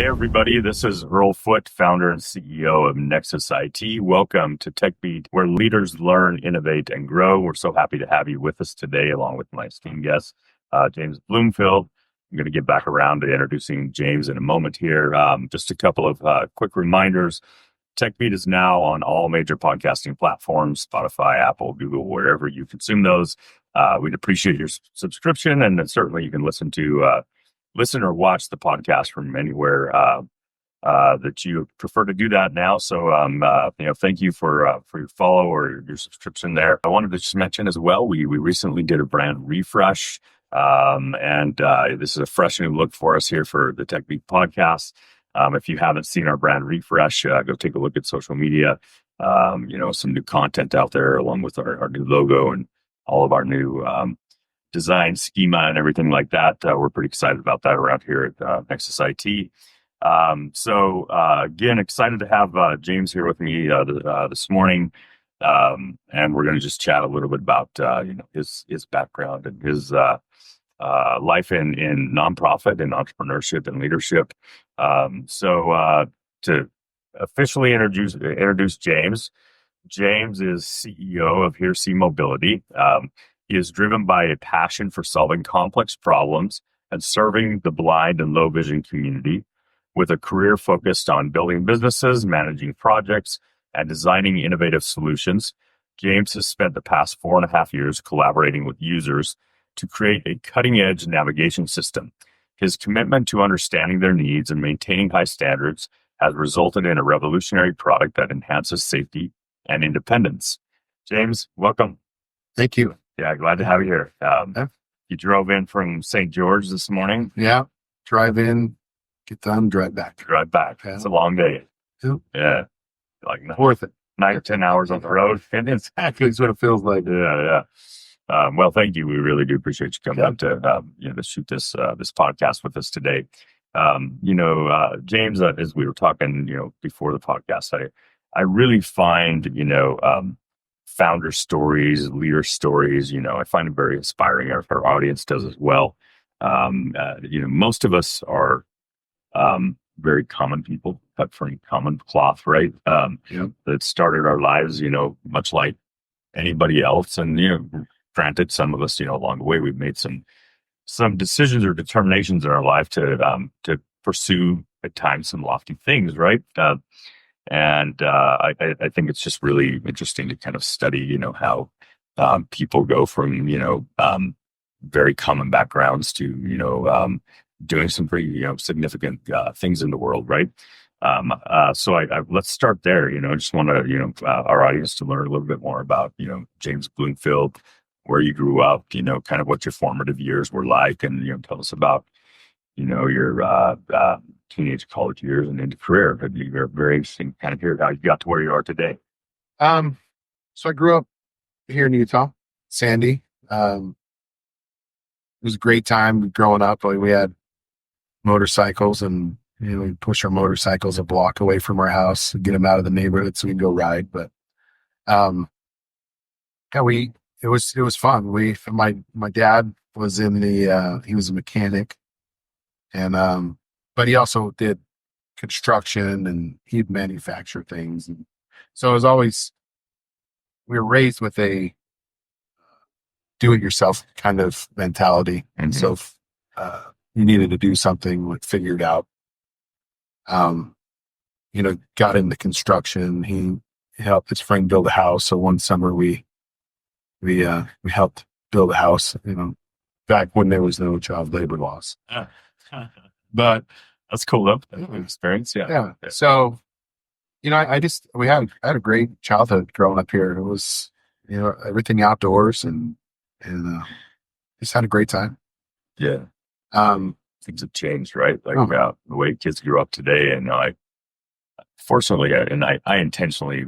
Hey, everybody. This is Earl Foote, founder and CEO of Nexus IT. Welcome to TechBeat, where leaders learn, innovate, and grow. We're so happy to have you with us today, along with my esteemed guest, James Bloomfield. I'm going to get back around to introducing James in a moment here. Just a couple of quick reminders. TechBeat is now on all major podcasting platforms, Spotify, Apple, Google, wherever you consume those. We'd appreciate your subscription, and then certainly you can listen or watch the podcast from anywhere that you prefer to do that now. So, thank you for your follow or your subscription there. I wanted to just mention as well, we recently did a brand refresh, and this is a fresh new look for us here for the TechBeat podcast. If you haven't seen our brand refresh, go take a look at social media. Some new content out there along with our new logo and all of our new design schema and everything like that. We're pretty excited about that around here at Nexus IT. Again, excited to have James here with me this morning. And we're going to just chat a little bit about his background and his life in nonprofit and entrepreneurship and leadership. To officially introduce James. James is CEO of Here See Mobility. He is driven by a passion for solving complex problems and serving the blind and low vision community, with a career focused on building businesses, managing projects, and designing innovative solutions. James has spent the past 4.5 years collaborating with users to create a cutting-edge navigation system. His commitment to understanding their needs and maintaining high standards has resulted in a revolutionary product that enhances safety and independence. James, welcome. Thank you. Yeah, glad to have you here. You drove in from St. George this morning? Yeah. Drive in, get done, drive back. Drive back. Yeah. It's a long day. Yeah. Like Worth it. 9 or 10 hours on the road. And exactly what it feels like. Yeah. Well, thank you. We really do appreciate you coming up to shoot this podcast with us today. James, as we were talking, before the podcast, I really find, founder stories, leader stories, I find it very inspiring. Our audience does as well. Most of us are very common people, cut from common cloth, right? That started our lives, much like anybody else. And, granted, some of us, along the way, we've made some decisions or determinations in our life to pursue at times some lofty things, right? I think it's just really interesting to kind of study, how people go from, very common backgrounds to, doing some pretty, significant things in the world, right? Let's start there. I just want to, our audience to learn a little bit more about, James Bloomfield, where you grew up, kind of what your formative years were like, and, tell us about, your teenage college years and into career. It'd be very, very interesting to kind of hear how you got to where you are today. So I grew up here in Utah, Sandy. It was a great time growing up. We had motorcycles, and we'd push our motorcycles a block away from our house and get them out of the neighborhood so we could go ride. But it was fun. My dad was he was a mechanic, and but he also did construction, and he'd manufacture things. And so it was always, we were raised with a do-it-yourself kind of mentality. And so if you needed to do something, like figure it out. Got into construction. He helped his friend build a house. So one summer we helped build a house, back when there was no child labor laws. But that's cool though. Experience. Yeah. So, I had a great childhood growing up here. It was, everything outdoors and just had a great time. Yeah. Things have changed, right? Like the way kids grew up today. And I intentionally,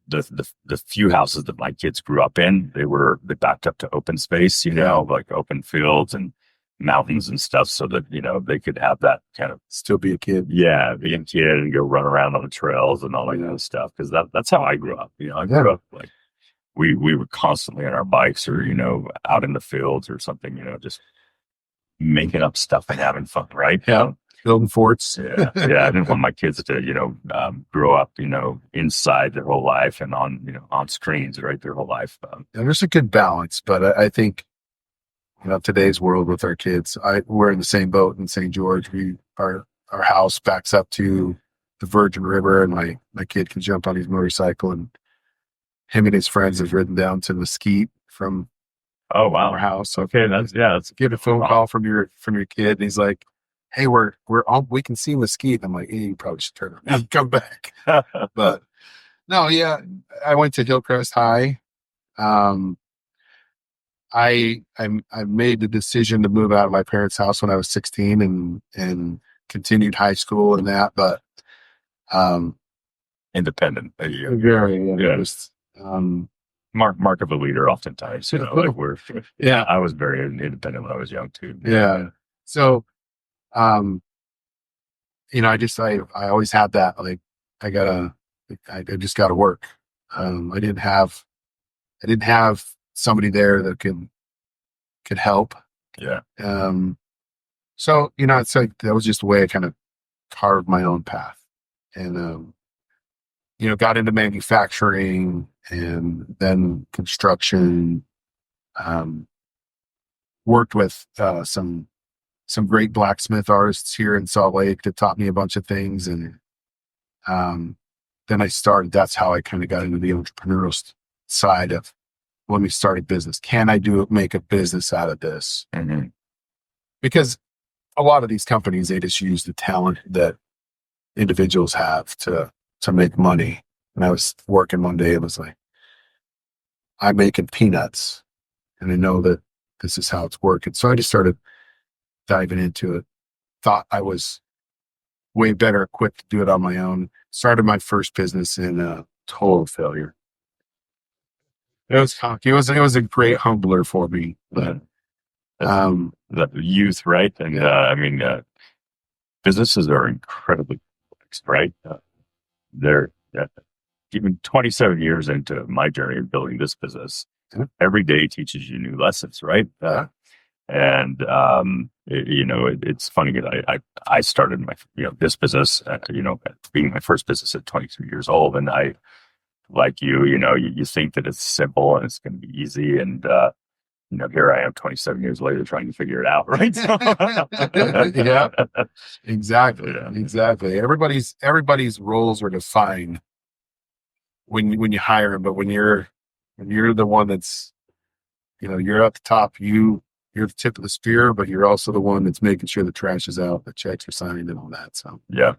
the few houses that my kids grew up in, they backed up to open space, like open fields and mountains and stuff, so that they could have that kind of still be a kid. Yeah, be a kid and go run around on the trails and all that kind of stuff. Because that's how I grew up. I grew up like we were constantly on our bikes or out in the fields or something. Just making up stuff and having fun, right? Yeah. building forts. Yeah, yeah. I didn't want my kids to, grow up, inside their whole life and on, on screens, right, their whole life. And there's a good balance, but I think, today's world with our kids, we're in the same boat in St. George. Our house backs up to the Virgin River, and my kid can jump on his motorcycle, and him and his friends have ridden down to Mesquite from Oh wow. our house. So Okay, that's get a phone call from your kid, and he's like, "Hey, we can see Mesquite." And I'm like, "You probably should turn around and come back." But no, yeah, I went to Hillcrest High. Um, I made the decision to move out of my parents' house when I was 16 and continued high school and that, but um, independent. very Yeah. just Mark of a leader, oftentimes. Like yeah. I was very independent when I was young too. Yeah. So, I always had that, like, I just gotta work. I didn't have somebody there that could help. Yeah. So, it's like, that was just the way I kind of carved my own path, and, got into manufacturing and then construction, worked with, some great blacksmith artists here in Salt Lake that taught me a bunch of things. And then that's how I kind of got into the entrepreneurial side of, let me start a business. Can I make a business out of this? Mm-hmm. Because a lot of these companies, they just use the talent that individuals have to make money. And I was working one day and was like, I'm making peanuts, and I know that this is how it's working. So I just started diving into it. Thought I was way better equipped to do it on my own. Started my first business in total failure. It was cocky. It was a great humbler for me. But the youth, right? And businesses are incredibly complex, right? They're even 27 years into my journey of building this business. Every day teaches you new lessons, right? And it's funny that I started my this business, being my first business at 23 years old, and I, like you think that it's simple and it's going to be easy, and here I am 27 years later trying to figure it out, right? Yeah, exactly. Yeah. Exactly. Everybody's roles are defined when you hire them, but when you're the one that's, you're at the top, you're the tip of the spear, but you're also the one that's making sure the trash is out, the checks are signed, and all that. So yeah,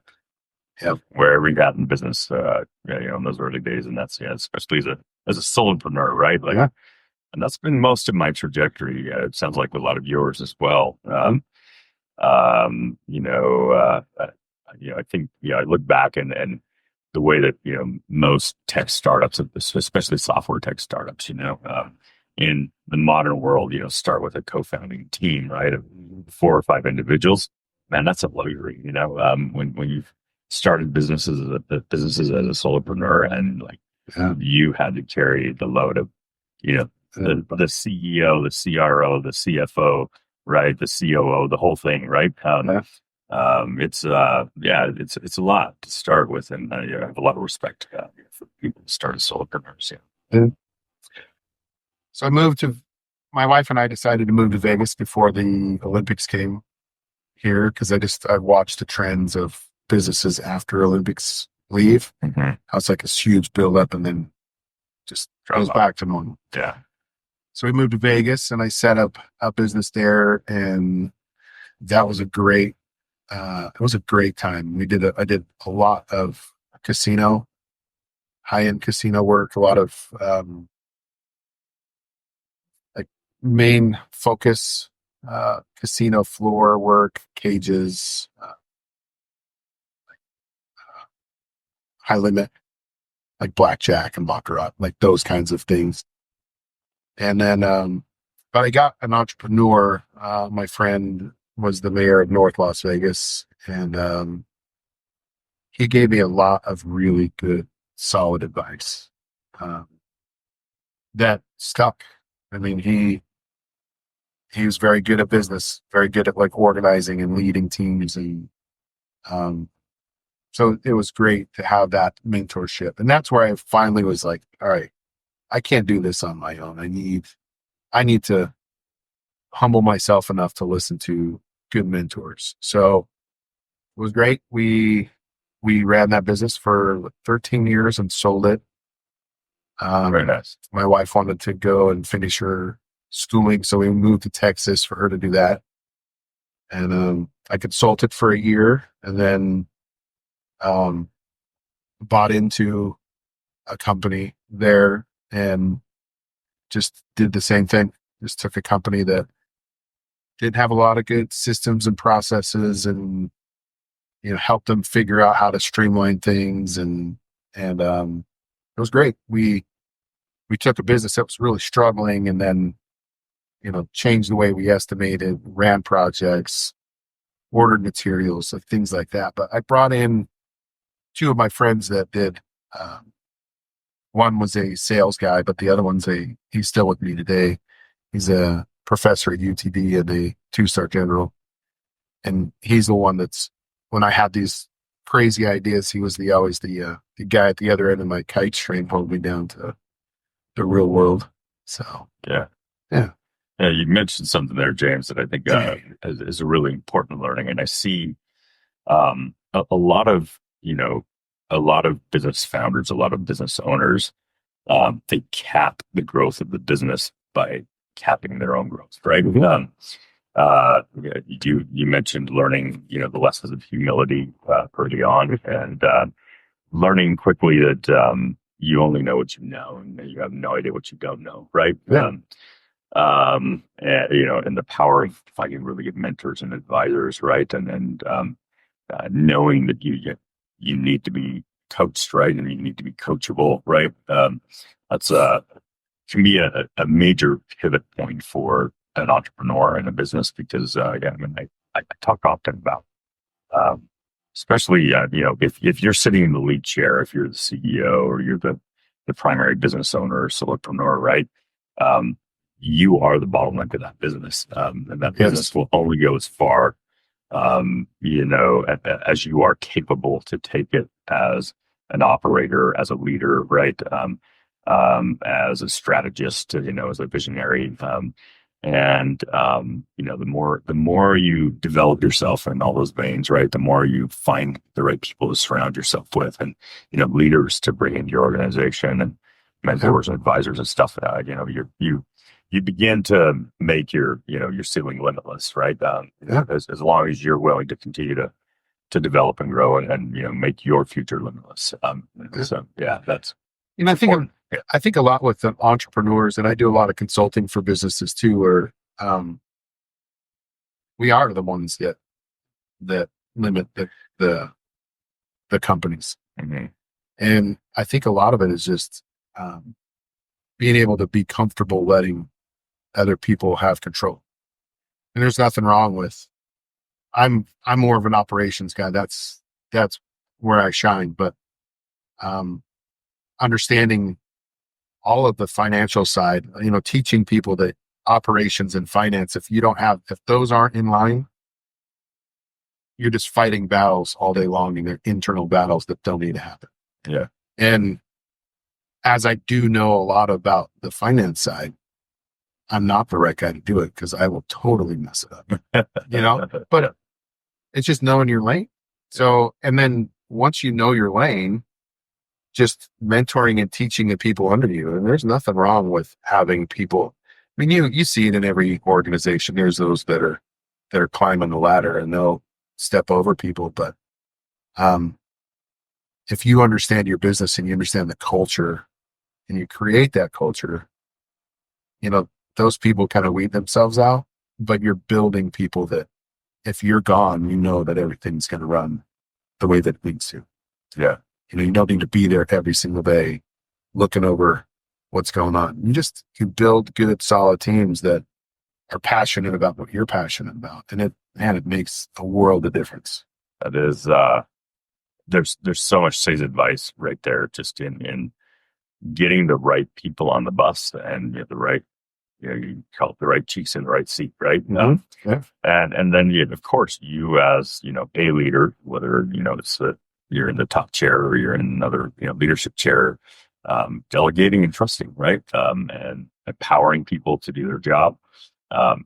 yeah, wherever you got in business, in those early days, and that's especially as a solopreneur, right? Like, yeah. And that's been most of my trajectory. It sounds like a lot of yours as well. I think I look back and the way that most tech startups, especially software tech startups, in the modern world, start with a co-founding team, right, of 4 or 5 individuals. Man, that's a luxury. When you've started businesses as a solopreneur, and like you had to carry the load of the CEO, the CRO, the CFO, right, the COO, the whole thing, right. It's a lot to start with, and I have a lot of respect for people who start as solopreneurs. Yeah. So my wife and I decided to move to Vegas before the Olympics came here, because I watched the trends of businesses after Olympics leave. Mm-hmm. How it's like a huge buildup and then just goes back to normal. Yeah. So we moved to Vegas, and I set up a business there, and that was a great time. I did a lot of high-end casino work, a lot of like main focus casino floor work, cages, high limit, like blackjack and baccarat, like those kinds of things. And then, but I got an entrepreneur. My friend was the mayor of North Las Vegas, and he gave me a lot of really good, solid advice that stuck. I mean, he was very good at business, very good at like organizing and leading teams, and Um, so it was great to have that mentorship. And that's where I finally was like, all right, I can't do this on my own. I need to humble myself enough to listen to good mentors. So it was great. We ran that business for 13 years and sold it. Very nice. My wife wanted to go and finish her schooling, so we moved to Texas for her to do that. And I consulted for a year, and then um, bought into a company there and just did the same thing. Just took a company that didn't have a lot of good systems and processes, and helped them figure out how to streamline things, and it was great. We took a business that was really struggling, and then changed the way we estimated, ran projects, ordered materials, like things like that. But I brought in two of my friends that did. One was a sales guy, but the other he's still with me today. He's a professor at UTD and a two-star general. And he's the one when I had these crazy ideas, he was always the guy at the other end of my kite string, holding me down to the real world. So, Yeah. yeah. Yeah, you mentioned something there, James, that I think is a really important learning. And I see a lot of, a lot of business founders, a lot of business owners, they cap the growth of the business by capping their own growth, right? Mm-hmm. You mentioned learning, the lessons of humility early on, and learning quickly that you only know what you know, and you have no idea what you don't know, right? Yeah. And, and the power of finding really good mentors and advisors, right? And knowing that you need to be coached, right? And you need to be coachable, right? That's can be a major pivot point for an entrepreneur in a business, because I talk often about, especially if you're sitting in the lead chair, if you're the CEO or you're the primary business owner or solopreneur, right? You are the bottleneck of that business, and that business will only go as far, as you are capable to take it as an operator, as a leader, right? As a strategist, as a visionary. The more you develop yourself in all those veins, right, the more you find the right people to surround yourself with, and leaders to bring into your organization, and mentors and advisors and stuff. You begin to make your ceiling limitless, right? As long as you're willing to continue to develop and grow, and make your future limitless. So yeah, that's. I think a lot with the entrepreneurs, and I do a lot of consulting for businesses too, where we are the ones that limit the companies. Mm-hmm. And I think a lot of it is just being able to be comfortable letting other people have control. And there's nothing wrong with. I'm more of an operations guy. That's where I shine. But understanding all of the financial side, teaching people that operations and finance, if those aren't in line, you're just fighting battles all day long, and they're internal battles that don't need to happen. Yeah. And as I do know a lot about the finance side, I'm not the right guy to do it, because I will totally mess it up, but it's just knowing your lane. So, and then once you know your lane, just mentoring and teaching the people under you. And there's nothing wrong with having people. I mean, you see it in every organization. There's those that are climbing the ladder, and they'll step over people. But if you understand your business and you understand the culture, and you create that culture, those people kind of weed themselves out, but you're building people that if you're gone, that everything's going to run the way that it needs to. Yeah. You don't need to be there every single day looking over what's going on. You build good, solid teams that are passionate about what you're passionate about. And it makes a world of difference. That is, there's so much sage advice right there, just in getting the right people on the bus, and the right, you call it the right cheeks in the right seat, right? Yeah. And then of course you as, a leader, whether, it's you're in the top chair or you're in another, leadership chair, delegating and trusting, right? And empowering people to do their job,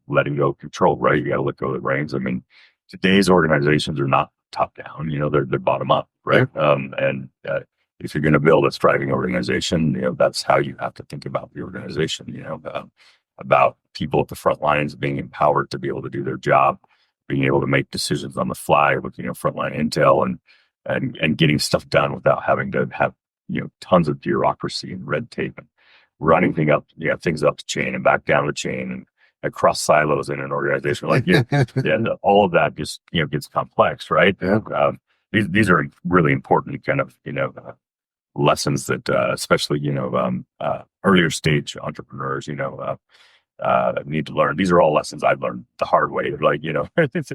letting go of control, right? You got to let go of the reins. I mean, today's organizations are not top down, they're bottom up, right? And if you're going to build a thriving organization, that's how you have to think about the organization, about people at the front lines being empowered to be able to do their job, being able to make decisions on the fly with, frontline intel and getting stuff done without having to have, tons of bureaucracy and red tape and running things up the chain and back down the chain and across silos in an organization. Like, all of that just, gets complex, right? Yeah. These are really important kind of, lessons that, especially, earlier stage entrepreneurs, need to learn. These are all lessons I've learned the hard way. Like,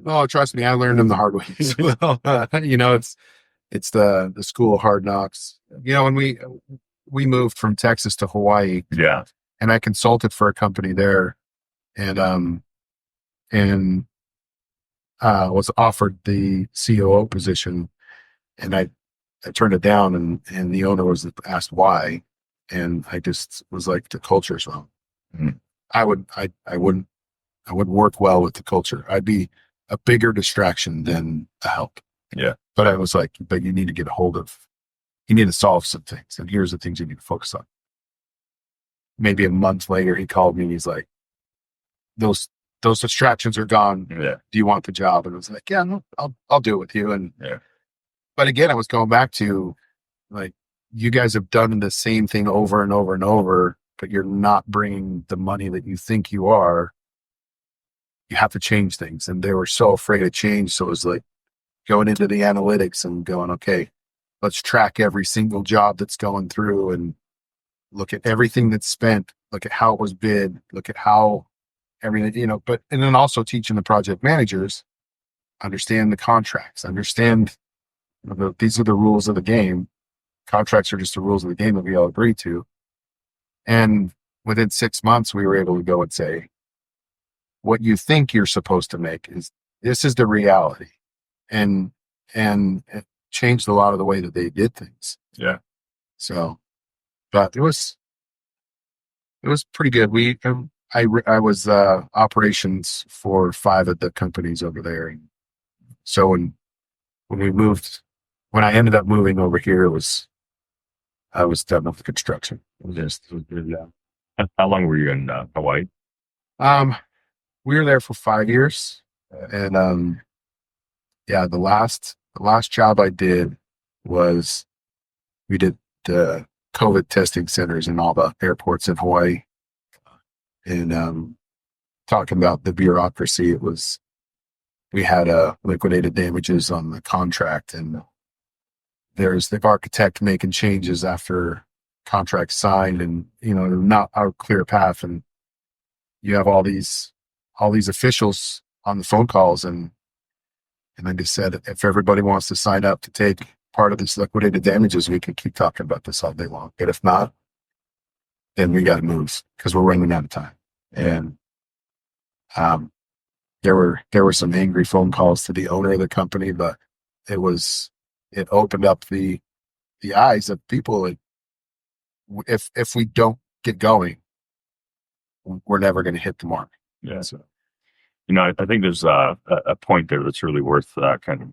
Oh, trust me, I learned them the hard way as well. It's the school of hard knocks. When we moved from Texas to Hawaii, yeah, and I consulted for a company there, and was offered the COO position, and I turned it down, and the owner was asked why, and I just was like, the culture's wrong. Mhm. I wouldn't work well with the culture. I'd be a bigger distraction than a help. Yeah. But I was like, but you need to get a hold of, you need to solve some things, and here's the things you need to focus on. Maybe a month later, he called me and he's like, those distractions are gone. Yeah. Do you want the job? And I was like, yeah, no, I'll do it with you. And but again, I was going back to, like, you guys have done the same thing over and over and over, but you're not bringing the money that you think you are. You have to change things. And they were so afraid of change. So it was like going into the analytics and going, okay, let's track every single job that's going through and look at everything that's spent, look at how it was bid, look at how everything, and then also teaching the project managers, understand the contracts, understand these are the rules of the game. Contracts are just the rules of the game that we all agree to. And within 6 months, we were able to go and say, what you think you're supposed to make this is the reality. And it changed a lot of the way that they did things. Yeah. So, but it was pretty good. I was operations for 5 of the companies over there. So when I ended up moving over here, I was done with the construction. It was really, How long were you in Hawaii? we were there for 5 years, and the last job I did was we did the COVID testing centers in all the airports in Hawaii, and talking about the bureaucracy, we had liquidated damages on the contract, and there's the architect making changes after contract signed, and not a clear path, and you have all these officials on the phone calls, and I just said, if everybody wants to sign up to take part of this liquidated damages, we can keep talking about this all day long, but if not, then we got to move because we're running out of time. And there were some angry phone calls to the owner of the company, but it opened up the eyes of people. Like, if we don't get going, we're never going to hit the mark. Yeah. So, I think there's a point there that's really worth kind of,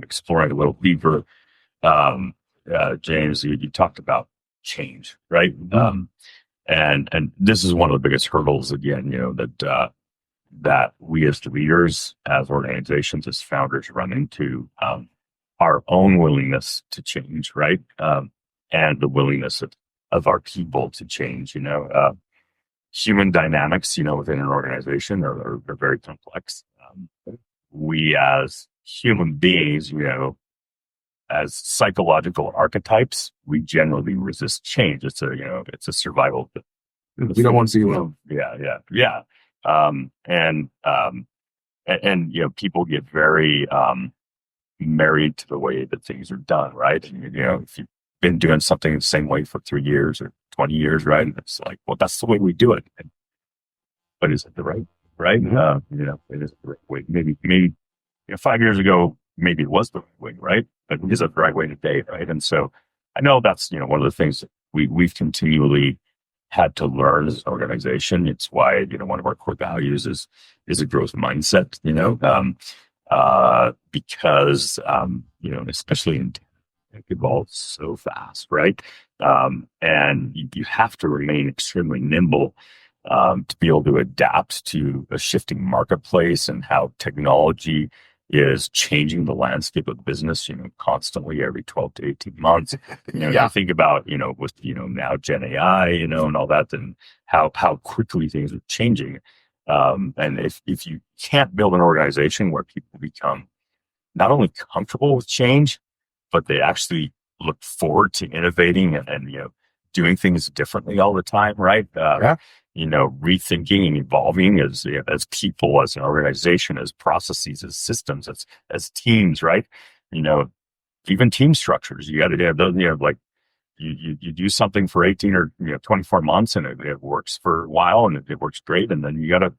exploring a little deeper. James, you talked about change, right? Mm-hmm. And this is one of the biggest hurdles, again, that we as leaders, as organizations, as founders run into, our own willingness to change, right? And the willingness of our people to change, human dynamics, within an organization are very complex. We as human beings, as psychological archetypes, we generally resist change. It's a survival. We don't want to see alone. Yeah. And people get very married to the way that things are done, right? And, if you've been doing something the same way for 3 years or 20 years, right? And it's like, well, that's the way we do it. but is it the right? Mm-hmm. It is the right way. Maybe 5 years ago, maybe it was the right way, right? But is it the right way today, right? And so I know that's one of the things that we've continually had to learn as an organization. It's why one of our core values is a growth mindset. Because especially in it evolves so fast, right? And you have to remain extremely nimble to be able to adapt to a shifting marketplace and how technology is changing the landscape of business, constantly every 12 to 18 months. You think about, with, now Gen AI, and all that, and how quickly things are changing. And if you can't build an organization where people become not only comfortable with change, but they actually look forward to innovating and doing things differently all the time, right? Rethinking and evolving as people, as an organization, as processes, as systems, as teams, right? Even team structures. You got to have those. Like you do something for 18 or 24 months, and it works for a while, and it works great, and then you got to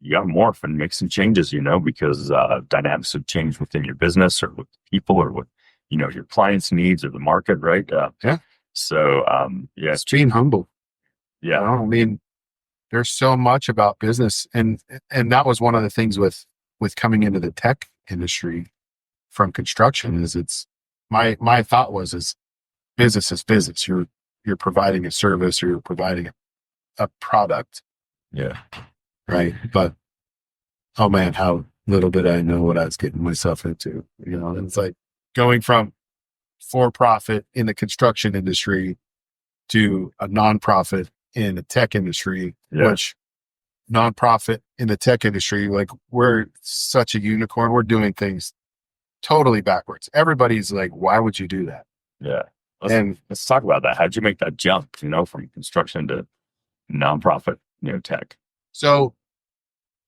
morph and make some changes, because dynamics have changed within your business or with people or with your clients' needs or the market, right? So it's being humble. Yeah, I mean, there's so much about business, and that was one of the things with coming into the tech industry from construction. Is it's my thought was is business is business. You're providing a service, or you're providing a product. Yeah. Right. But oh man, how little did I know what I was getting myself into. It's like going from for profit in the construction industry to a nonprofit in the tech industry, which nonprofit in the tech industry, like we're such a unicorn. We're doing things totally backwards. Everybody's like, why would you do that? Yeah. Let's talk about that. How'd you make that jump, from construction to nonprofit, tech? So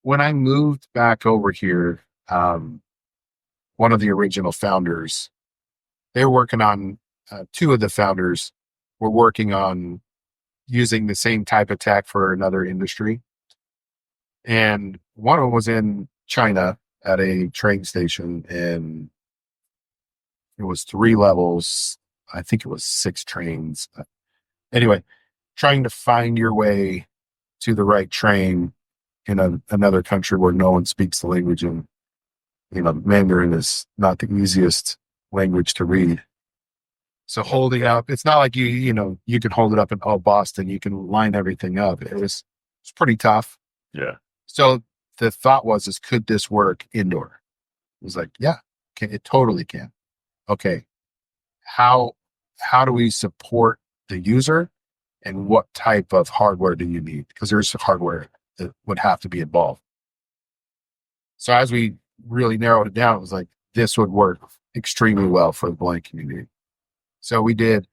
when I moved back over here, one of the original founders, they were working on, two of the founders were working on using the same type of tech for another industry. And one of them was in China at a train station, and it was 3 levels. I think it was 6 trains. Anyway, trying to find your way to the right train in another country where no one speaks the language, and Mandarin is not the easiest language to read. So holding up, it's not like you can hold it up in Boston, you can line everything up. It's pretty tough. Yeah. So the thought is could this work indoor? It was like, yeah, it totally can. Okay. How do we support the user, and what type of hardware do you need? Because there's hardware that would have to be involved. So as we really narrowed it down, it was like, this would work extremely well for the blind community. So we did.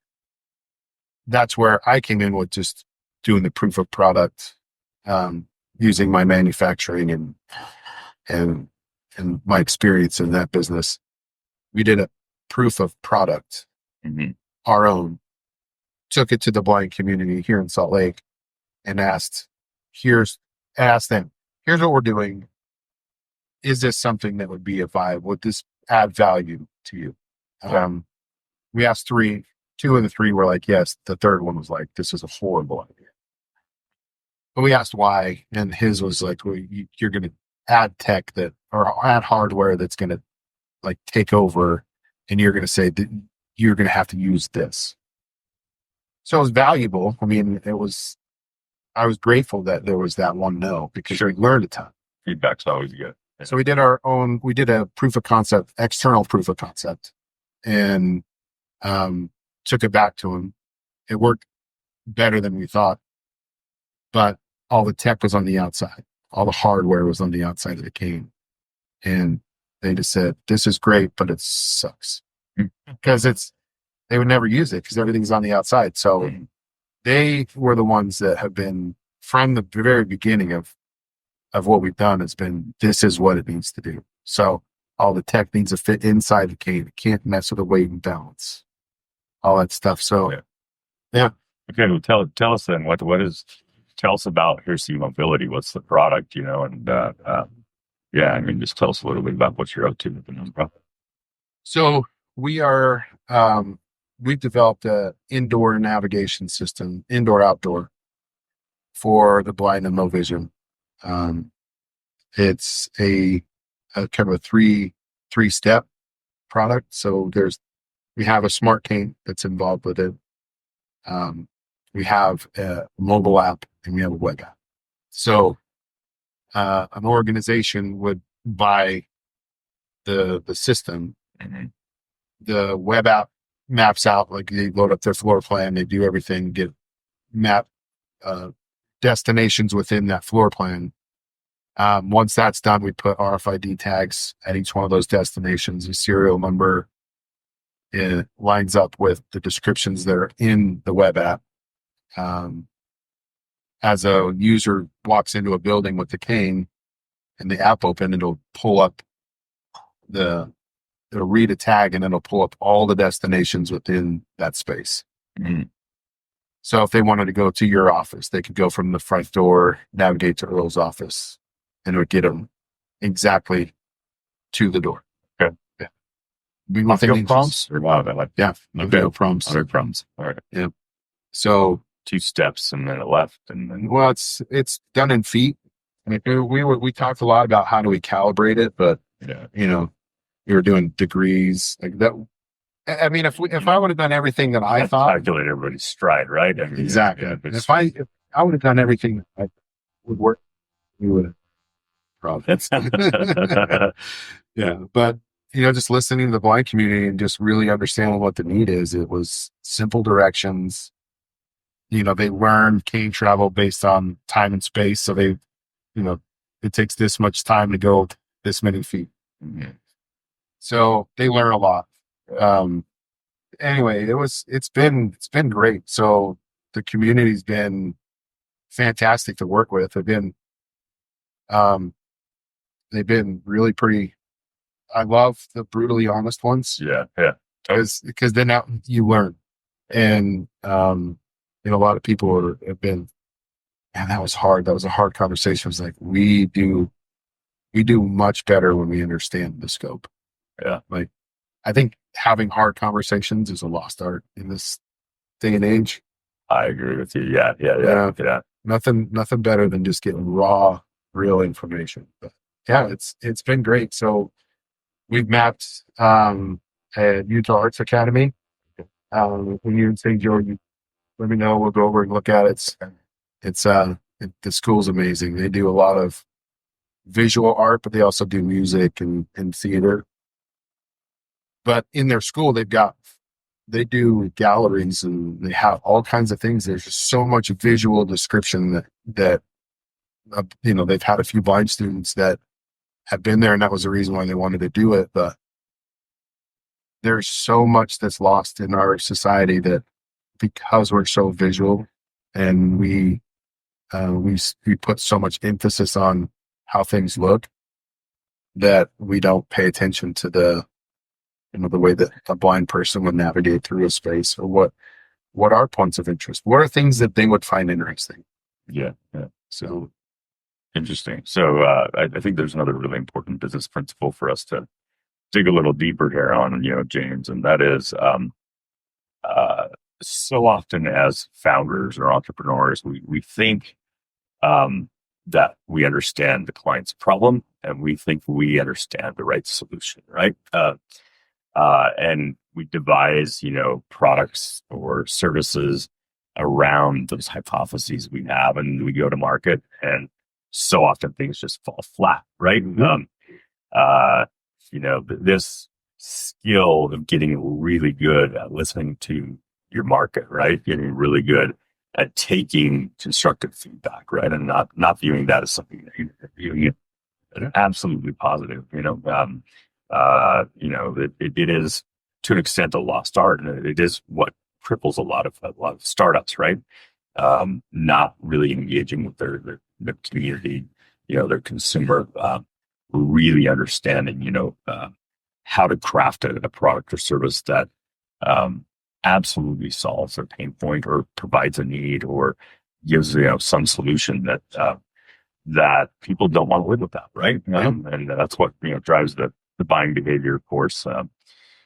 That's where I came in with just doing the proof of product, using my manufacturing and my experience in that business. We did a proof of product, our own, took it to the blind community here in Salt Lake, and asked them, here's what we're doing. Is this something that would be a vibe? Would this add value to you? We asked 3. 2 of the 3 were like, yes. The third one was like, this is a horrible idea. But we asked why, and his was like, well, you're going to add tech or add hardware that's going to like take over, and you're going to say that you're going to have to use this. So it was valuable. I mean, I was grateful that there was that one no, because we learned a ton. Feedback's always good. Yeah. So we did a proof of concept, external proof of concept, and took it back to him. It worked better than we thought, but all the tech was on the outside. All the hardware was on the outside of the cane. And they just said, this is great, but it sucks. Because they would never use it because everything's on the outside. So they were the ones that have been, from the very beginning of what we've done, has been, this is what it needs to do. So all the tech needs to fit inside the cane. It can't mess with the weight and balance, all that stuff. So, yeah. Okay, well, tell us then, what is tell us about Here's Mobility. What's the product, and yeah, I mean, just tell us a little bit about what you're up to with the nonprofit. So we are, we've developed a indoor navigation system, indoor outdoor, for the blind and low vision. It's a kind of a three-step product. So we have a smart cane that's involved with it. We have a mobile app and we have a web app. So an organization would buy the system. Mm-hmm. The web app maps out, like they load up their floor plan, they do everything, get map destinations within that floor plan. Once that's done, we put RFID tags at each one of those destinations. The serial number, it lines up with the descriptions that are in the web app. As a user walks into a building with the cane and the app open, it'll read a tag and it'll pull up all the destinations within that space. Mm-hmm. So if they wanted to go to your office, they could go from the front door, navigate to Earl's office, and it would get them exactly to the door. Okay. Yeah. No prompts? Wow, yeah. No prompts. No prompts. All right. Yeah. So 2 steps and then a left and then. Well, it's done in feet. I mean, we talked a lot about how do we calibrate it, but Yeah. We were doing degrees like that. I mean, if I would have done everything that I thought, calculate everybody's stride, right? I mean, exactly. Yeah, if I would have done everything that would work, we would have probably. Yeah, but just listening to the blind community and just really understanding what the need is. It was simple directions. They learn cane travel based on time and space. So it takes this much time to go this many feet. Mm-hmm. So they learn a lot. Anyway, it's been great. So the community's been fantastic to work with. They've been really pretty. I love the brutally honest ones. Yeah. Because then you learn, and a lot of people have been. Man, that was hard. That was a hard conversation. It was like we do much better when we understand the scope. Yeah. Like, I think having hard conversations is a lost art in this day and age. I agree with you. Yeah. Nothing better than just getting raw, real information. But yeah, it's been great. So we've mapped at Utah Arts Academy. When you're in St. George, let me know. We'll go over and look at it. The school's amazing. They do a lot of visual art, but they also do music and theater. But in their school, they do galleries and they have all kinds of things. There's just so much visual description that they've had a few blind students that have been there, and that was the reason why they wanted to do it. But there's so much that's lost in our society that because we're so visual and we put so much emphasis on how things look that we don't pay attention to the way that a blind person would navigate through a space, or what are points of interest? What are things that they would find interesting? Yeah. So interesting. So I think there's another really important business principle for us to dig a little deeper here on, James, and that is so often as founders or entrepreneurs, we think that we understand the client's problem and we think we understand the right solution, right? And we devise, products or services around those hypotheses we have, and we go to market, and so often things just fall flat, right? Mm-hmm. This skill of getting really good at listening to your market, right? Getting really good at taking constructive feedback, right? And not viewing that as something negative, viewing it as absolutely positive, it is to an extent a lost art, and it is what cripples a lot of startups, right? Not really engaging with their community, their consumer, really understanding, how to craft a product or service that, absolutely solves their pain point or provides a need or gives some solution that people don't want to live without, right? And that's what drives the buying behavior, of course.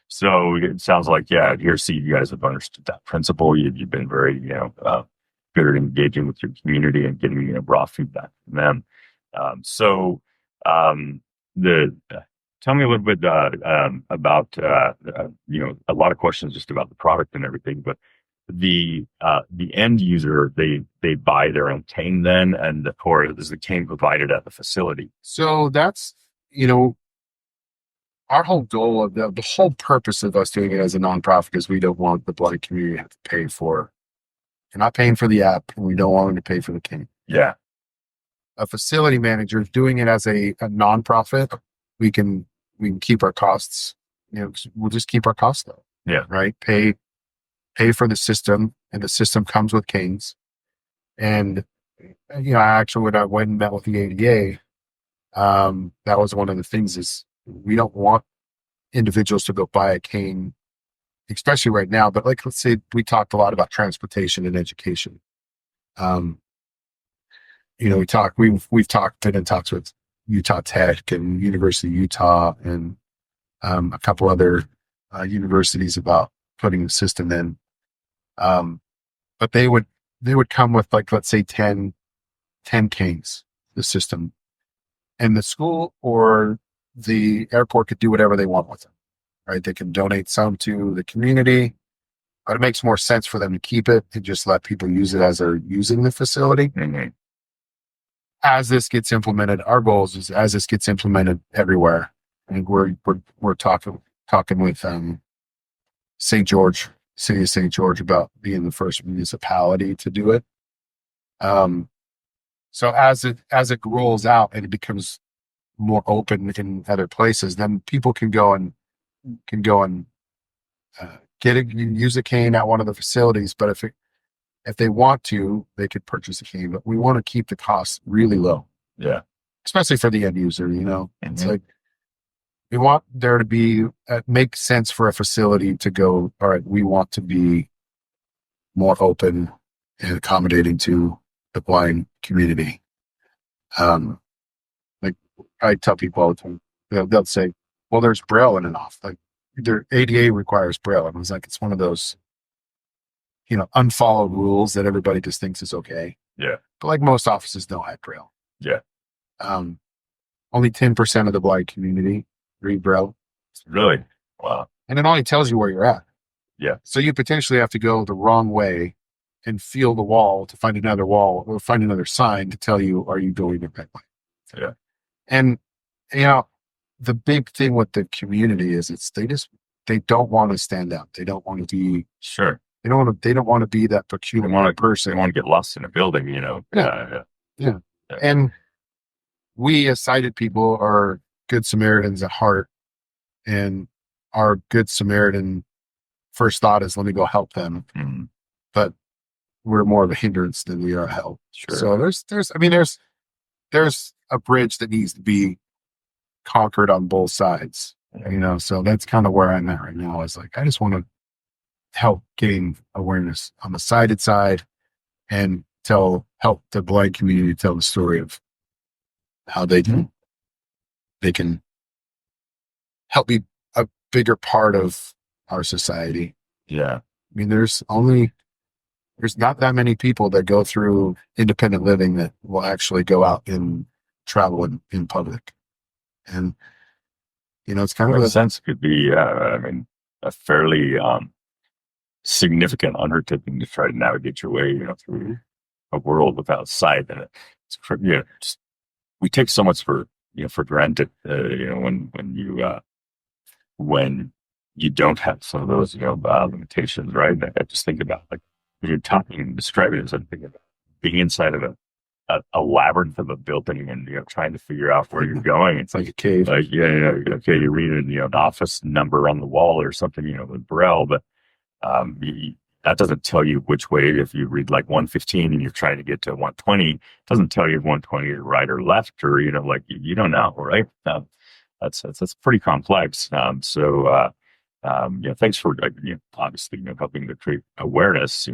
So it sounds like, yeah, here, see, you guys have understood that principle. You've been very, good at engaging with your community and getting, raw feedback from them. So, the tell me a little bit about, a lot of questions just about the product and everything, but the end user, they buy their own cane then, or is the cane provided at the facility? So that's, our whole goal of the whole purpose of us doing it as a nonprofit is we don't want the blind community to have to pay for. You're not paying for the app, and we don't want them to pay for the cane. Yeah. A facility manager doing it as a nonprofit, we can keep our costs. We'll just keep our costs low. Yeah. Right. Pay for the system, and the system comes with canes. And actually, when I went and met with the ADA, that was one of the things is we don't want individuals to go buy a cane, especially right now. But like, let's say we talked a lot about transportation and education. We've been in talks with Utah Tech and University of Utah and a couple other universities about putting the system in. But they would come with, like, let's say 10 canes, the system, and the school or the airport could do whatever they want with them, right? They can donate some to the community, but it makes more sense for them to keep it and just let people use it as they're using the facility. Mm-hmm. As this gets implemented, our goals is as this gets implemented everywhere, and we're talking with St. George, city of St. George, about being the first municipality to do it. So as it rolls out and it becomes more open in other places, then people can go and use a cane at one of the facilities. But if they want to, they could purchase a cane. But we want to keep the costs really low. Yeah. Especially for the end user, Mm-hmm. It's like we want there to be make sense for a facility to go, all right, we want to be more open and accommodating to the blind community. Like I tell people all the time, they'll say, well, there's Braille in an office. Like their ADA requires Braille. And I was like, it's one of those, unfollowed rules that everybody just thinks is okay. Yeah. But like most offices don't have Braille. Yeah. Only 10% of the blind community read Braille. Really? Wow. And it only tells you where you're at. Yeah. So you potentially have to go the wrong way and feel the wall to find another wall or find another sign to tell you, are you going the right way? Yeah. And, the big thing with the community is they don't want to stand out. They don't want to be, Sure. they don't want to be that peculiar person. They want to get lost in a building, Yeah. And we as sighted people are good Samaritans at heart, and our good Samaritan first thought is, let me go help them. Mm-hmm. But we're more of a hindrance than we are a help. Sure. So there's a bridge that needs to be conquered on both sides, so that's kind of where I'm at right now. Is like, I just want to help gain awareness on the sighted side and help the blind community tell the story of how they can help be a bigger part of our society. Yeah. I mean, there's not that many people that go through independent living that will actually go out and travel in public. And, it's kind of a sense could be, a fairly significant undertaking to try to navigate your way, through a world without sight. And we take so much for granted, when you don't have some of those, limitations, right? I just think about, like, when you're talking and describing it, I'm thinking about being inside of a labyrinth of a building and, trying to figure out where you're going. It's like a cave. Like, okay, you're reading, an office number on the wall or something, with Braille, but that doesn't tell you which way. If you read like 115 and you're trying to get to 120, it doesn't tell you if 120 is right or left, or, like, you don't know, right? That's pretty complex. Thanks for, obviously, helping to create awareness,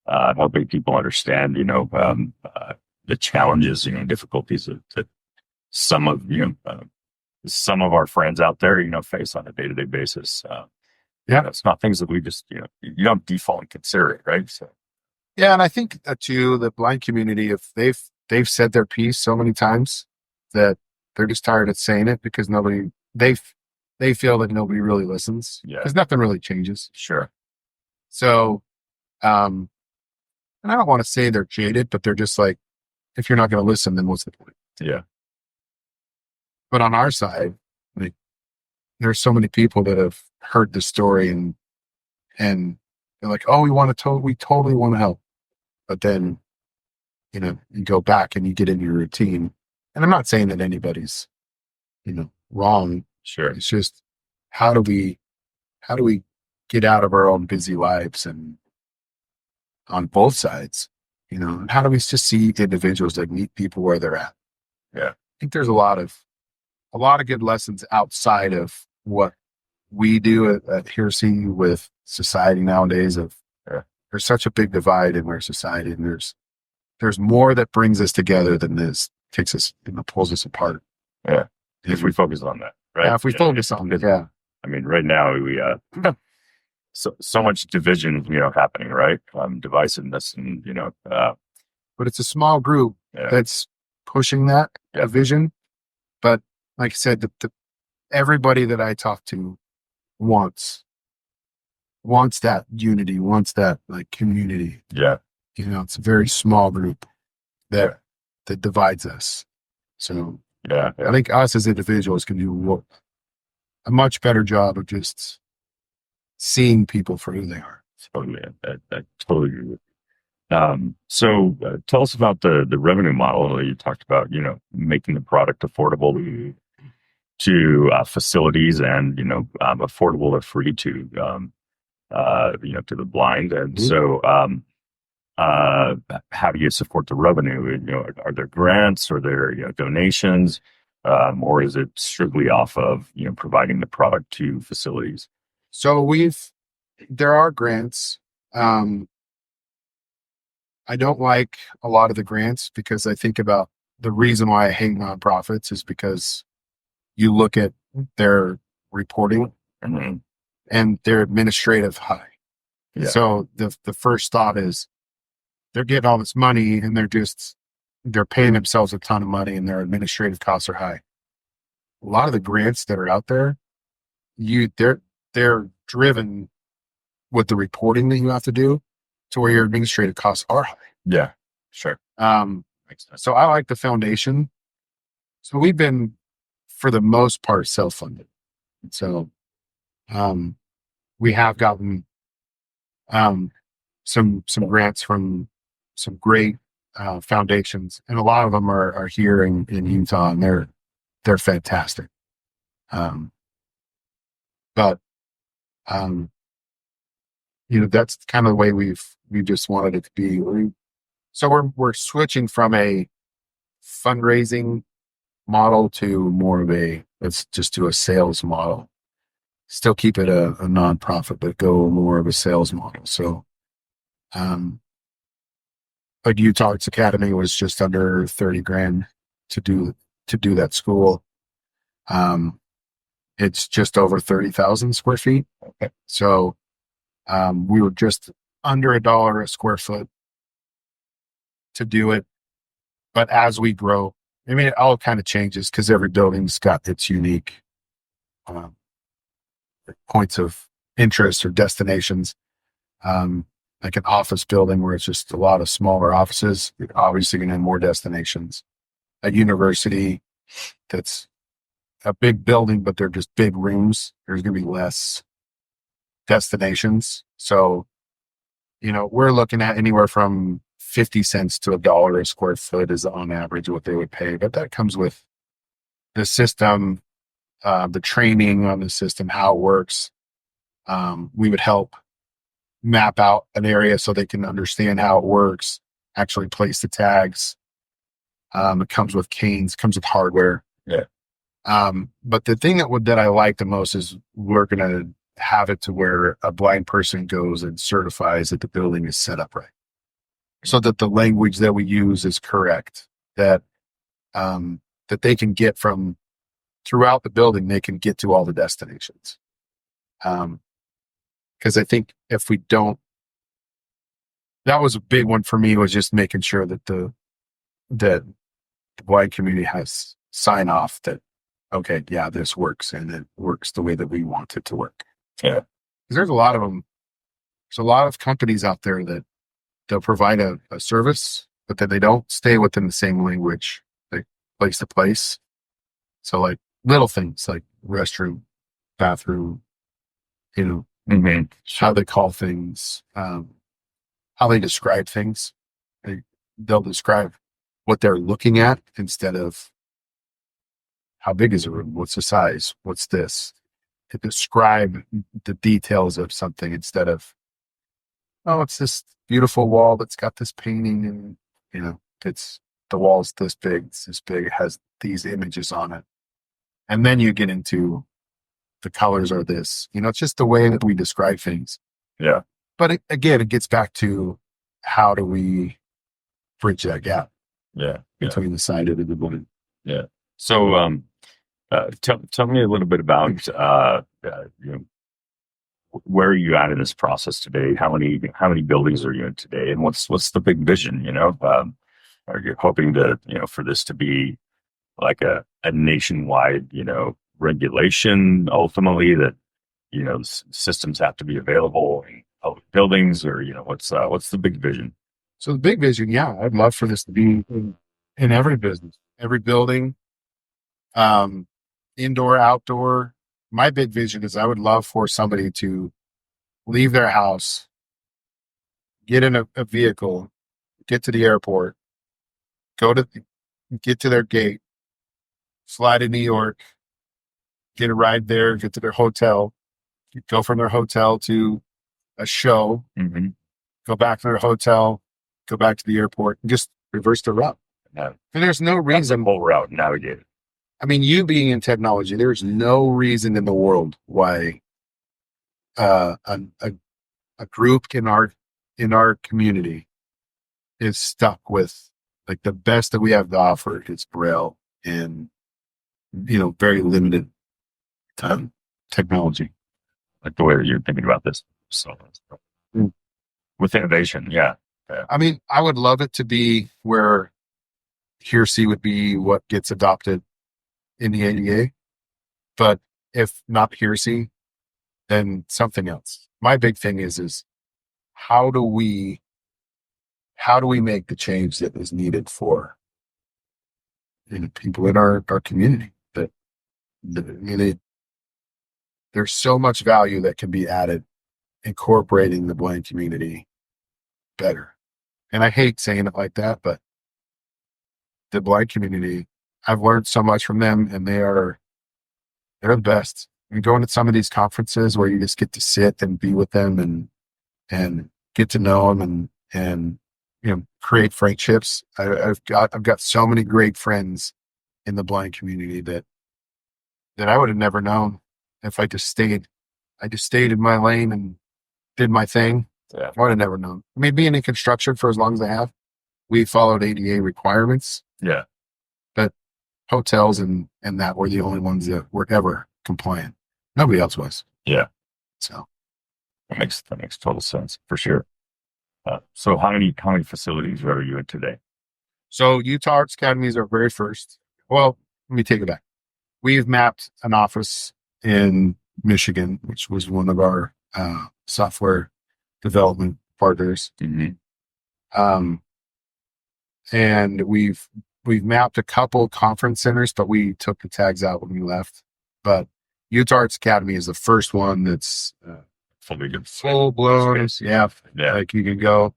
helping people understand, the challenges, difficulties that some of our friends out there, face on a day-to-day basis. Yeah. It's not things that we just, you don't default and consider it, right? So, Yeah. And I think too, the blind community, if they've said their piece so many times that they're just tired of saying it because they feel that nobody really listens yeah, because nothing really changes. sure. So, and I don't want to say they're jaded, but they're just like, if you're not going to listen, then what's the point? Yeah. But on our side, like, there's so many people that have heard the story and they're like, oh, we totally want to help. But then, you go back and you get into your routine. And I'm not saying that anybody's, wrong. Sure. It's just how do we get out of our own busy lives and on both sides, and how do we just see individuals that meet people where they're at? Yeah. I think there's a lot of good lessons outside of what we do at Hearsay with society nowadays. There's such a big divide in our society, and there's more that brings us together than this takes us, pulls us apart. Yeah. If we focus on that, right? Yeah, if we focus on it, yeah. I mean, right now we so much division, happening, right? Divisiveness, and But it's a small group that's pushing that vision. But like I said, everybody that I talk to wants that unity, wants that like community. Yeah. It's a very small group that divides us. So yeah. I think us as individuals can do a much better job of just seeing people for who they are. Totally. I totally agree with you. So tell us about the revenue model that you talked about, making the product affordable to facilities and, affordable or free to, to the blind. And so, how do you support the revenue? Are there grants or there, donations, or is it strictly off of, providing the product to facilities? So there are grants. I don't like a lot of the grants because I think about the reason why I hate nonprofits is because you look at their reporting and their administrative high. Yeah. So the first thought is they're getting all this money and they're paying themselves a ton of money and their administrative costs are high. A lot of the grants that are out there, they're driven with the reporting that you have to do to where your administrative costs are high. Yeah, sure. Makes sense. So I like the foundation. So we've been, for the most part, self-funded. So we have gotten some grants from some great foundations, and a lot of them are here in Utah, and they're fantastic. But that's kind of the way we just wanted it to be. So we're switching from a fundraising model to more of let's just do a sales model. Still keep it a nonprofit, but go more of a sales model. So, like Utah Arts Academy was just under 30 grand to do that school. It's just over 30,000 square feet. Okay. So, we were just under $1 a square foot to do it. But as we grow, I mean, it all kind of changes because every building's got its unique points of interest or destinations. Like an office building where it's just a lot of smaller offices, you're obviously going to have more destinations. A university that's a big building, but they're just big rooms, there's going to be less destinations. So, we're looking at anywhere from 50 cents to $1 a square foot is on average what they would pay. But that comes with the system, the training on the system, how it works. We would help map out an area so they can understand how it works, actually place the tags. It comes with canes, comes with hardware. Yeah. But the thing that I like the most is we're going to have it to where a blind person goes and certifies that the building is set up right. so that the language that we use is correct, that that they can get from throughout the building, they can get to all the destinations. Because I think if we don't, that was a big one for me, was just making sure that the blind community has sign off that, okay, yeah, this works, and it works the way that we want it to work. Yeah. 'Cause there's a lot of them. There's a lot of companies out there that they'll provide a service, but then they don't stay within the same language, like place to place. So like little things like restroom, bathroom, Mm-hmm. how they call things, how they describe things. They'll describe what they're looking at instead of how big is a room, what's the size, what's this. To describe the details of something instead of, oh, it's this beautiful wall that's got this painting, and it's the wall's this big, it's this big, it has these images on it. And then you get into the colors are this. It's just the way that we describe things. Yeah. But again, it gets back to how do we bridge that gap between the sighted and the blind. Yeah. So tell me a little bit about where are you at in this process today? How many buildings are you in today, and what's the big vision? Are you hoping to for this to be like a nationwide regulation ultimately, that systems have to be available in public buildings, or what's the big vision? So the big vision, yeah, I'd love for this to be in every business, every building, indoor, outdoor. My big vision is I would love for somebody to leave their house, get in a vehicle, get to the airport, get to their gate, fly to New York, get a ride there, get to their hotel, go from their hotel to a show, Mm-hmm. go back to their hotel, go back to the airport, and just reverse the route. Yeah. And there's no reason. Whole route navigated. I mean, you being in technology, there's no reason in the world why a group in our community is stuck with like the best that we have to offer is Braille and very limited time technology. Like the way that you're thinking about this. So with innovation, yeah. I mean, I would love it to be where hearsay would be what gets adopted in the ADA, but if not hearsay, then something else. My big thing is how do we make the change that is needed for people in our community? There's so much value that can be added incorporating the blind community better. And I hate saying it like that, but the blind community, I've learned so much from them, and they're the best. You're going to some of these conferences where you just get to sit and be with them and get to know them and create friendships. I've got so many great friends in the blind community that I would have never known if I just stayed in my lane and did my thing. Yeah. I would have never known. I mean, being in construction for as long as I have, we followed ADA requirements. Yeah. But hotels and that were the only ones that were ever compliant. Nobody else was. Yeah. So that makes total sense for sure. So how many facilities are you in today? So Utah Arts Academy is our very first. Well, let me take it back. We've mapped an office in Michigan, which was one of our software development partners. Mm-hmm. And we've mapped a couple conference centers, but we took the tags out when we left. But Utah Arts Academy is the first one that's full blown. Yeah. Like you can go.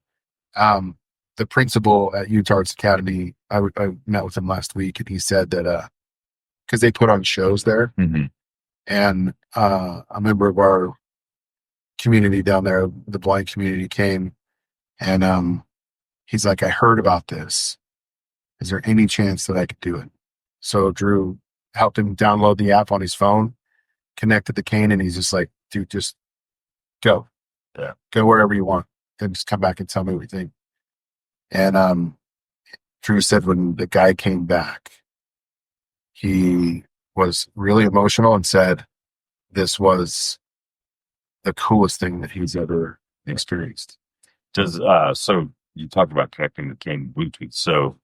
The principal at Utah Arts Academy, I met with him last week, and he said that because they put on shows there, mm-hmm. and a member of our community down there, the blind community, came, and he's like, I heard about this. Is there any chance that I could do it? So Drew helped him download the app on his phone, connected the cane, and he's just like, dude, just go. Yeah. Go wherever you want. Then just come back and tell me what you think. And Drew said when the guy came back, he was really emotional and said this was the coolest thing that he's ever experienced. Does so you talked about connecting the cane Bluetooth. So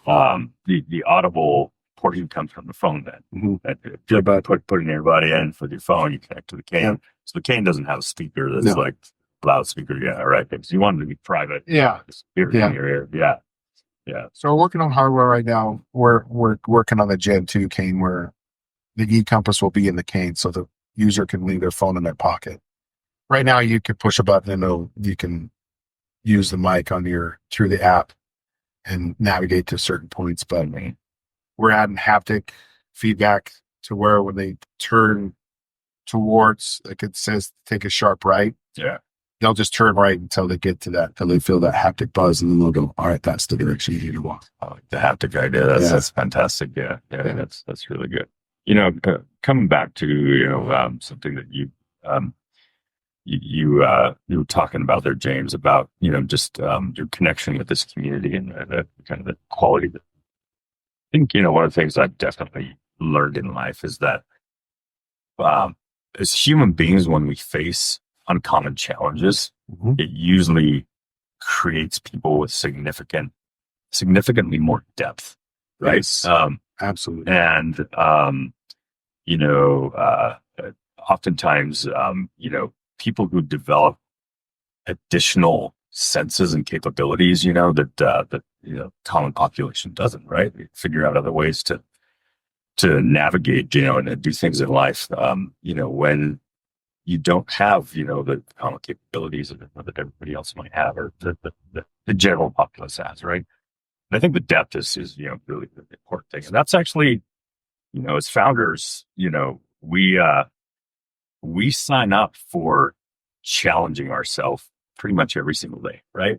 the audible portion comes from the phone then. Mm-hmm. Putting earbud in for your phone, you connect to the cane. Yeah. So the cane doesn't have a speaker that's No. like loudspeaker, yeah, right? Because you want it to be private. Yeah. Speaker in your ear. Yeah. Yeah. So we're working on hardware right now. We're working on the Gen 2 cane where the e-compass will be in the cane so the user can leave their phone in their pocket. Right now you can push a button and you can use the mic through the app and navigate to certain points, but we're adding haptic feedback to where when they turn towards, like it says, take a sharp right. Yeah. They'll just turn right until they get to that, till they feel that haptic buzz, and then they'll go, all right, that's the direction you need to walk. I like the haptic idea. That's fantastic. Yeah. That's really good. Coming back to something that you were talking about there, James, about just your connection with this community and the kind of the quality. That I think one of the things I've definitely learned in life is that as human beings, when we face uncommon challenges, it usually creates people with significantly more depth, right? Yes, absolutely. And oftentimes, people who develop additional senses and capabilities, that common population doesn't, right? They figure out other ways to navigate, and do things in life, when you don't have, the common capabilities that everybody else might have, or the general populace has, right? And I think the depth is really the important thing. And that's actually, as founders, we sign up for challenging ourselves pretty much every single day, right?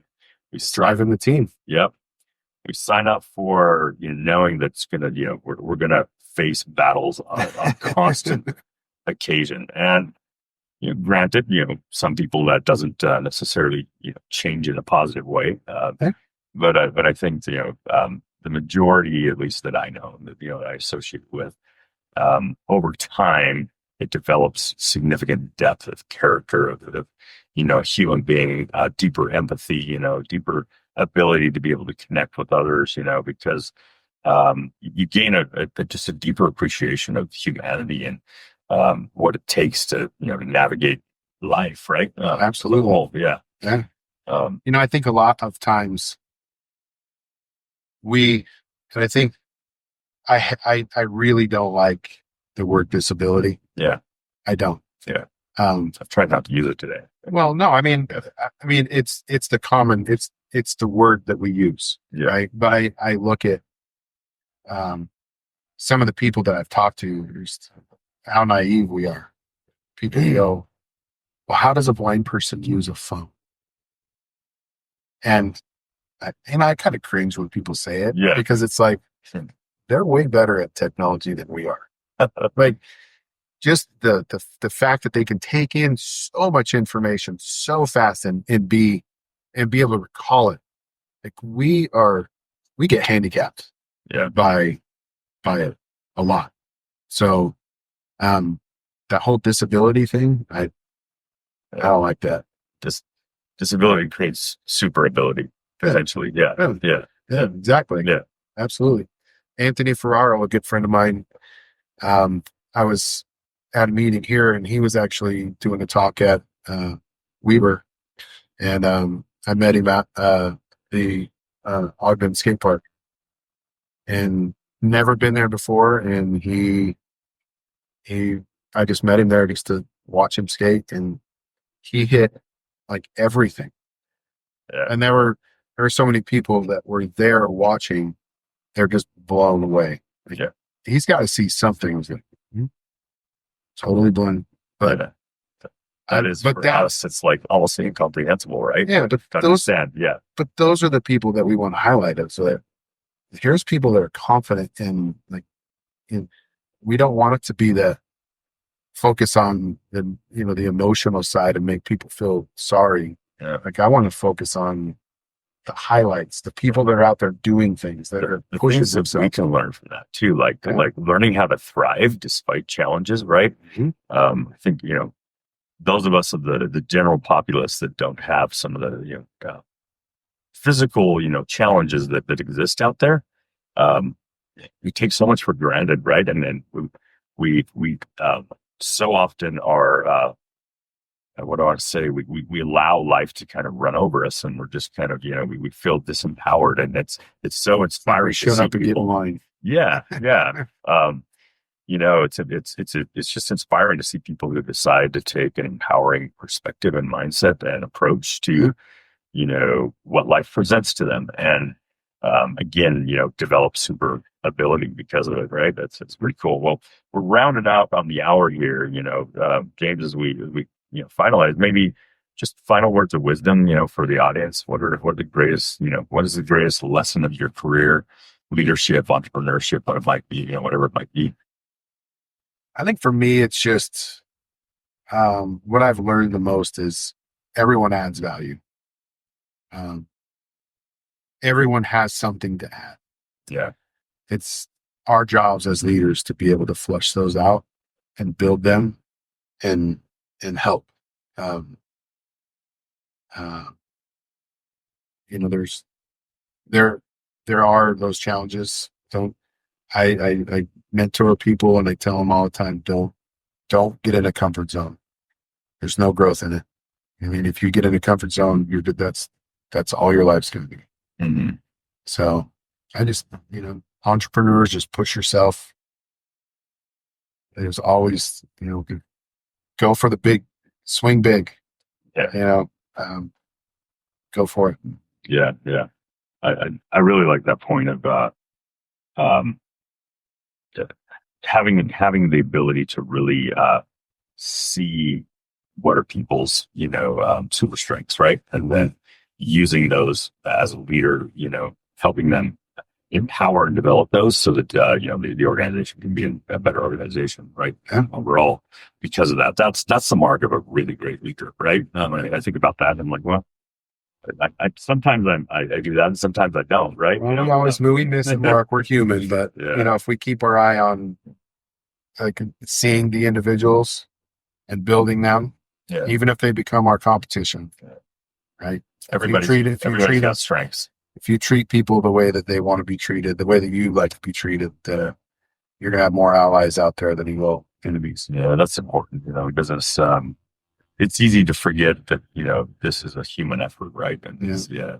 We strive in the team. Yep. We sign up for knowing that's gonna, we're gonna face battles on constant occasion. And granted, some people that doesn't necessarily change in a positive way. But I think the majority, at least that I know, that I associate with, over time, it develops significant depth of character of a human being, deeper empathy, deeper ability to be able to connect with others, because you gain just a deeper appreciation of humanity and what it takes to navigate life, right? Absolutely. Yeah. I think a lot of times and I think I really don't like the word disability. Yeah. I don't. Yeah. I've tried not to use it today. Well, no, I mean, it's the common, it's the word that we use, right? But I look at some of the people that I've talked to, just how naive we are. People go, well, how does a blind person use a phone? And I kind of cringe when people say it, because it's like, they're way better at technology than we are. Like, just the fact that they can take in so much information so fast and be able to recall it. Like we get handicapped by it a lot. So that whole disability thing, I don't like that. Disability creates super ability potentially. Yeah, exactly. Yeah, absolutely. Anthony Ferraro, a good friend of mine, I was at a meeting here, and he was actually doing a talk at Weber, and I met him at the Ogden Skate Park, and never been there before. And I just met him there just to watch him skate, and he hit like everything. Yeah. And there were so many people that were there watching. They're just blown away. Like, he's got to see something. Like, totally blind. But that is, for us, it's like almost incomprehensible, right? Yeah, but But those are the people that we want to highlight. So that here's people that are confident in we don't want it to be the focus on the the emotional side and make people feel sorry. Yeah. Like I want to focus on the highlights, the people that are out there doing things that are The pushing things that we themselves. can learn from that too, like learning how to thrive despite challenges, right? Mhm. I think those of us of the general populace that don't have some of the physical challenges that exist out there, um, we take so much for granted, right? And then we so often are what do I want to say? We allow life to kind of run over us, and we're just kind of we feel disempowered, and it's so inspiring to Showing see up and get in people. line. Yeah, yeah. It's just inspiring to see people who decide to take an empowering perspective and mindset and approach to what life presents to them, and again, develop super ability because of it, right? That's pretty cool. Well, we're rounded out on the hour here, James, as we finalize, maybe just final words of wisdom, for the audience. What are the greatest, what is the greatest lesson of your career, leadership, entrepreneurship, what it might be, whatever it might be. I think for me, it's just what I've learned the most is everyone adds value. Everyone has something to add. Yeah. It's our jobs as leaders to be able to flush those out and build them and help. Um, uh, there's there are those challenges. I mentor people and I tell them all the time, don't get in a comfort zone. There's no growth in it. I mean, if you get in a comfort zone, that's all your life's going to be. Mm-hmm. So I just, entrepreneurs, just push yourself. There's always, go for the big, swing big. Yeah. Go for it. Yeah. Yeah. I really like that point of um, having the ability to really see what are people's super strengths, right, and then using those as a leader, helping them empower and develop those so that the organization can be a better organization, right? Yeah. Overall, because of that, that's the mark of a really great leader, right? I think about that and I'm like, well, I sometimes I do that and sometimes I don't, right? Well, we miss it, Mark. We're human, but Yeah. if we keep our eye on seeing the individuals and building them, even if they become our competition, right? Everybody's got strengths. If you treat people the way that they want to be treated, the way that you like to be treated, then you're gonna have more allies out there than you will enemies. Yeah, that's important. Business. It's easy to forget that this is a human effort, right? And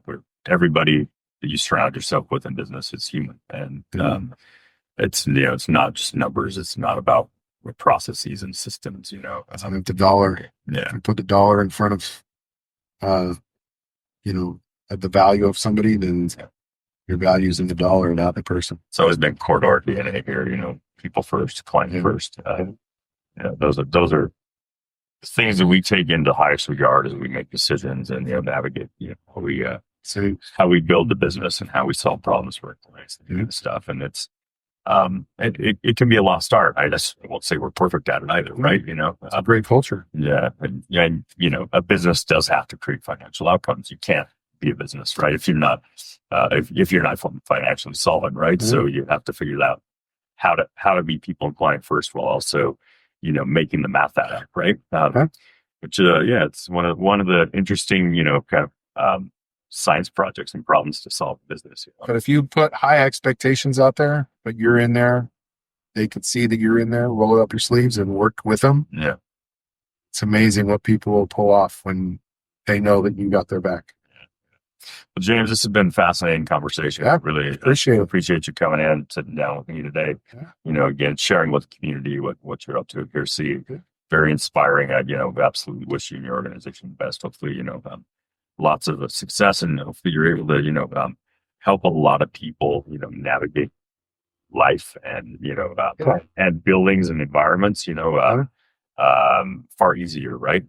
where everybody that you surround yourself with in business is human, and it's it's not just numbers. It's not about processes and systems. I mean, the dollar. Yeah, if you put the dollar in front of the value of somebody, then your value is in the dollar, not the person. It's always been core to our DNA here. People first, client first. Those are things that we take into highest regard as we make decisions and navigate how we build the business and how we solve problems for our clients and stuff. And it's it can be a lost art. I won't say we're perfect at it either, right? It's a great culture. Yeah, and a business does have to create financial outcomes. You can't be a business, right, if you're not if you're not financially solid, right? Mm-hmm. So you have to figure out how to be people and client first, while also making the math add up, right? Which it's one of the interesting kind of science projects and problems to solve in business. But if you put high expectations out there, but you're in there, they could see that you're in there, roll up your sleeves and work with them. Yeah, it's amazing what people will pull off when they know that you got their back. Well, James, this has been a fascinating conversation. Yeah, really appreciate you coming in and sitting down with me today. Yeah. Again, sharing with the community what you're up to here. See, very inspiring. I absolutely wish you and your organization the best. Hopefully, lots of success, and hopefully you're able to help a lot of people navigate life and and buildings and environments far easier, right?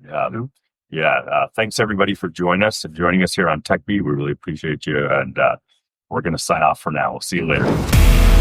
Thanks everybody for joining us here on TechBeat. We really appreciate you, and we're going to sign off for now. We'll see you later.